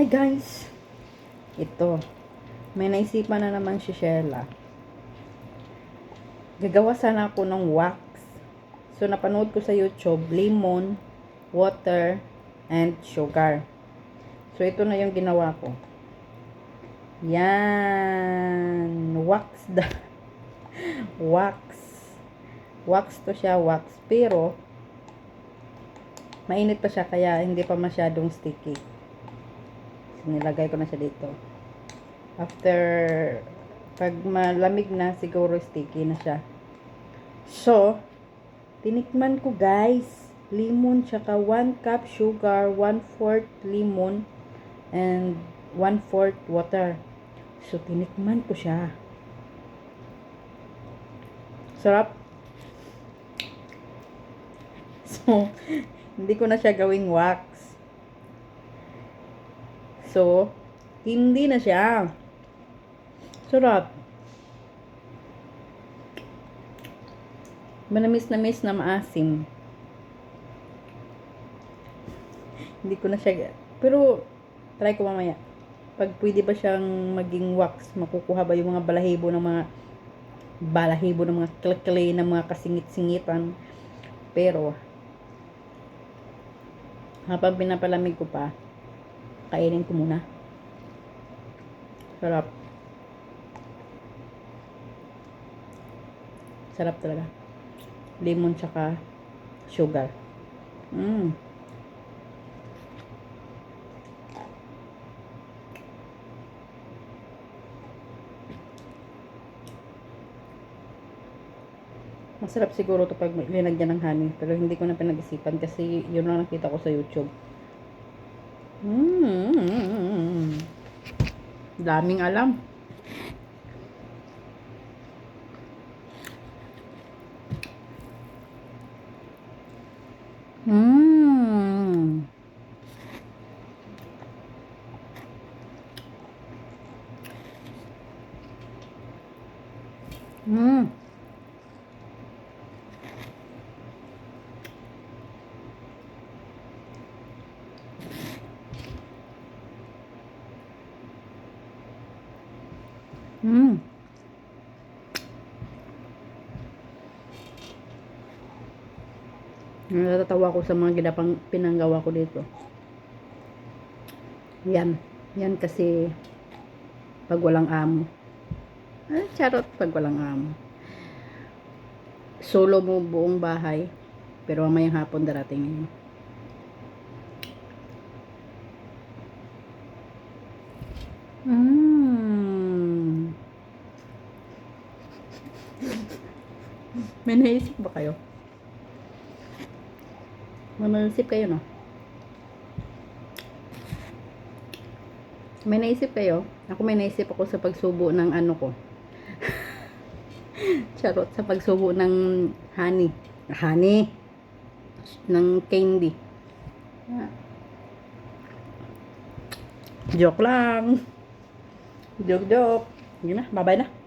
Hi guys! Ito, may naisipan na naman si Shella. Gagawa sana ako ng wax. So, napanood ko sa YouTube, lemon, water, and sugar. So, ito na yung ginawa ko. Yan! Wax wax. Wax to siya, wax. Pero, mainit pa siya, kaya hindi pa masyadong sticky. Nilagay ko na siya dito. After, pag malamig na, siguro sticky na siya. So, tinikman ko guys. Lemon, tsaka 1 cup sugar, 1/4 lemon, and 1/4 water. So, tinikman ko siya. Sarap. So, hindi ko na siya gawing wax. So, hindi na siya. Sarap. Manamis-namis na maasim. Hindi ko na siya, pero try ko mamaya. Pag pwede ba siyang maging wax, makukuha ba yung mga balahibo ng mga klay ng mga kasingit-singitan. Pero habang pinapalamig ko pa, kainin ko muna. Sarap. Sarap talaga. Lemon tsaka sugar. Masarap siguro to pag linagyan ng honey. Pero hindi ko na pinag-isipan kasi yun lang nakita ko sa YouTube. Daming alam. Mm. Natatawa ko sa mga pinanggawa ko dito. Yan kasi pag walang amo. Charot, pag walang amo. Solo mo buong bahay, pero mamayang hapon darating yun. May naisip ba kayo? Mamalsip kayo, no? May naisip kayo? Ako may naisip ako sa pagsubo ng ano ko. Charot, sa pagsubo ng honey. Honey. Ng candy. Joke lang. Joke. Yun na, bye-bye na.